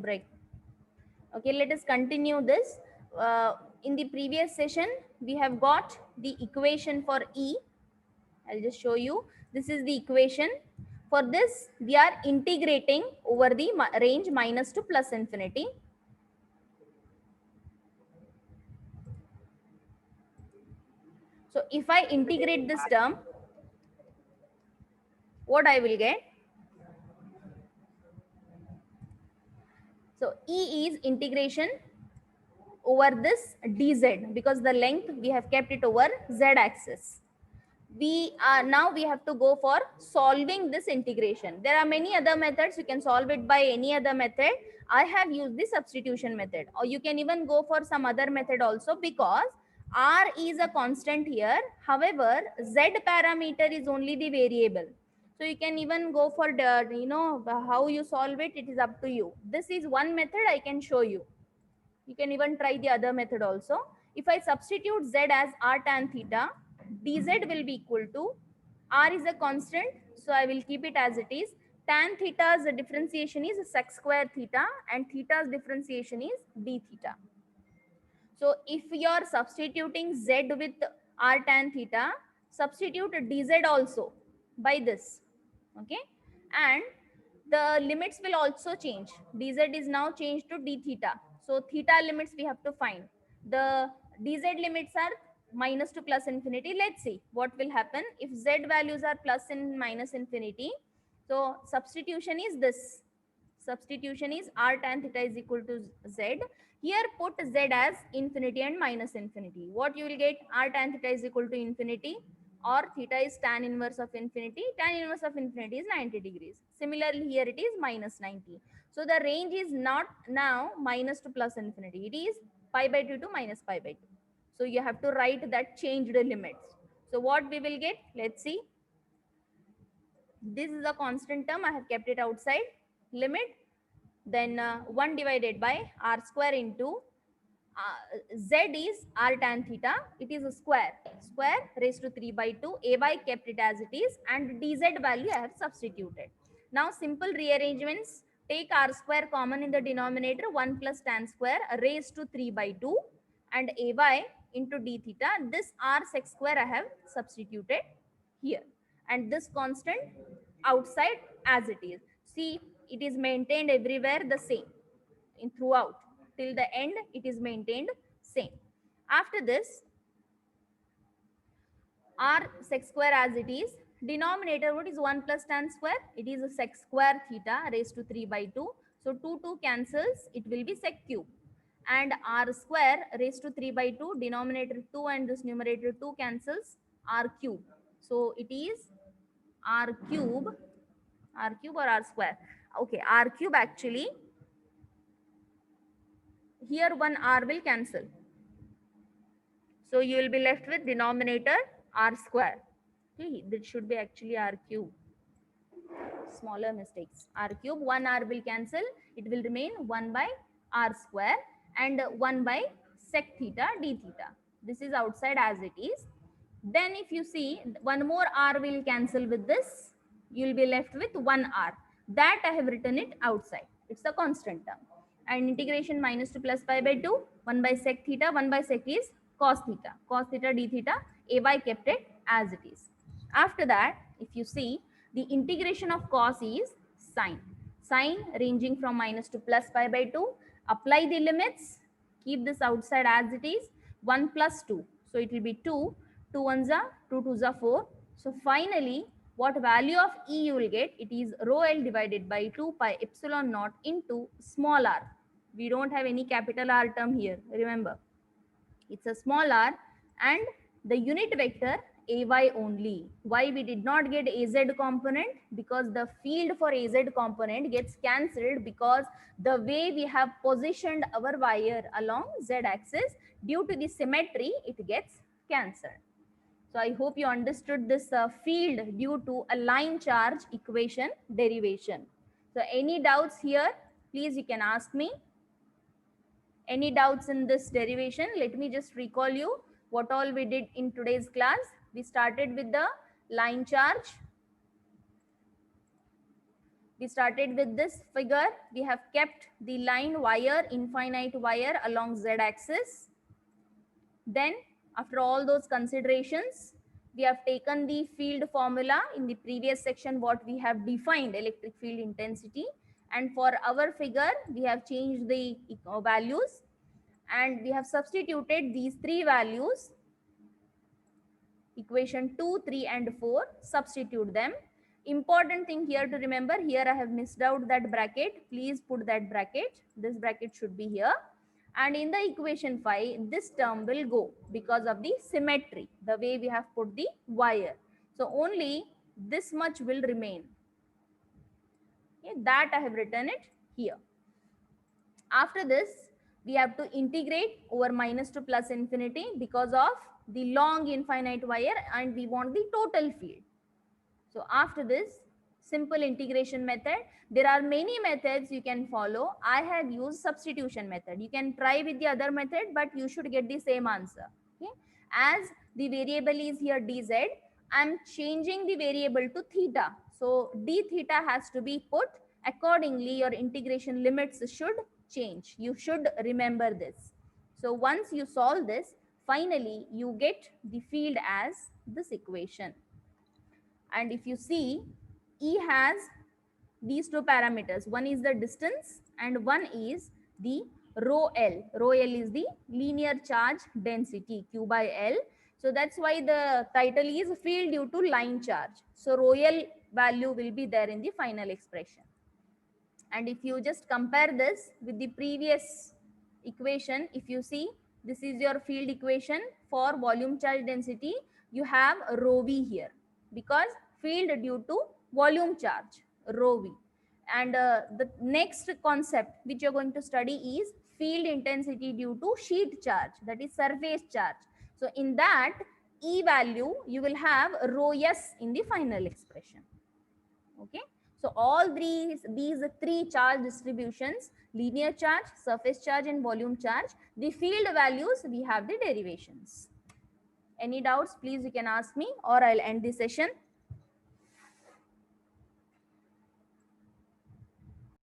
break. Okay, let us continue this. In the previous session, we have got the equation for E. I'll just show you. This is the equation. For this, we are integrating over the range minus to plus infinity. So if I integrate this term, what I will get? So E is integration over this dz, because the length we have kept it over z axis. We are now we have to go for solving this integration. There are many other methods. You can solve it by any other method. I have used the substitution method, or you can even go for some other method also, because r is a constant here. However, z parameter is only the variable. So you can even go for the, how you solve it, it is up to you. This is one method I can show you. You can even try the other method also. If I substitute z as r tan theta, dz will be equal to, r is a constant, so I will keep it as it is. Tan theta's differentiation is sec square theta, and theta's differentiation is d theta. So if you are substituting z with r tan theta, substitute dz also by this. Okay, and the limits will also change. Dz is now changed to d theta. So theta limits we have to find. The dz limits are minus to plus infinity. Let's see what will happen if z values are plus and minus infinity. So substitution is this. Substitution is r tan theta is equal to z. Here put z as infinity and minus infinity. What you will get? R tan theta is equal to infinity, or theta is tan inverse of infinity. Tan inverse of infinity is 90 degrees. Similarly, here it is minus 90. So the range is not now minus to plus infinity. It is pi by 2 to minus pi by 2. So you have to write that changed limits. So what we will get? Let's see. This is a constant term. I have kept it outside. Limit, then 1 divided by r square into z is r tan theta. It is a square raised to 3 by 2. Ay kept it as it is, and dz value I have substituted. Now simple rearrangements. Take r square common in the denominator. 1 plus tan square raised to 3 by 2, and ay into d theta. This r sec square I have substituted here, and this constant outside as it is. See, it is maintained everywhere the same in throughout till the end. It is maintained same. After this, r sec square as it is. Denominator, what is 1 plus tan square? It is a sec square theta raised to 3 by 2. So 2 cancels, it will be sec cube. And r square raised to 3 by 2, denominator 2 and this numerator 2 cancels, r cube. So it is r cube or r square. Okay, r cube actually. Here one r will cancel. So you will be left with denominator r square. Okay, this should be actually r cube. Smaller mistakes. R cube, 1 r will cancel. It will remain 1 by r square and 1 by sec theta d theta. This is outside as it is. Then if you see, one more r will cancel with this. You will be left with 1 r. That I have written it outside. It's a constant term. And integration minus to plus pi by 2. 1 by sec theta. 1 by sec is cos theta. Cos theta d theta. Ay kept it as it is. After that, if you see, the integration of cos is sine. Sine ranging from minus to plus pi by 2. Apply the limits. Keep this outside as it is. 1 plus 2. So it will be 2. 2 ones are 2 twos are 4. So finally, what value of E you will get? It is rho L divided by 2 pi epsilon naught into small r. We don't have any capital R term here. Remember, it's a small r, and the unit vector ay only. Why we did not get az component? Because the field for az component gets cancelled, because the way we have positioned our wire along z axis, due to the symmetry, it gets cancelled. So I hope you understood this field due to a line charge equation derivation. So any doubts here, please you can ask me. Any doubts in this derivation? Let me just recall you what all we did in today's class. We started with the line charge. We started with this figure. We have kept the line wire, infinite wire along z axis. Then after all those considerations, we have taken the field formula in the previous section, what we have defined electric field intensity. And for our figure, we have changed the values and we have substituted these three values, equation 2, 3 and 4, substitute them. Important thing here to remember, here I have missed out that bracket. Please put that bracket. This bracket should be here. And in the equation 5, this term will go because of the symmetry, the way we have put the wire. So only this much will remain. Okay, that I have written it here. After this, we have to integrate over minus to plus infinity because of the long infinite wire and we want the total field. So after this, simple integration method. There are many methods you can follow. I have used substitution method. You can try with the other method, but you should get the same answer. Okay? As the variable is here dz, I am changing the variable to theta. So d theta has to be put. Accordingly, your integration limits should change. You should remember this. So once you solve this, finally you get the field as this equation. And if you see, E has these two parameters. One is the distance and one is the rho L. Rho L is the linear charge density, Q by L. So that's why the title is field due to line charge. So rho L value will be there in the final expression. And if you just compare this with the previous equation, if you see, this is your field equation for volume charge density. You have rho V here because field due to volume charge, rho V. And the next concept which you're going to study is field intensity due to sheet charge, that is surface charge. So in that E value, you will have rho S in the final expression. Okay. So all these three charge distributions, linear charge, surface charge and volume charge, the field values, we have the derivations. Any doubts, please you can ask me or I'll end the session.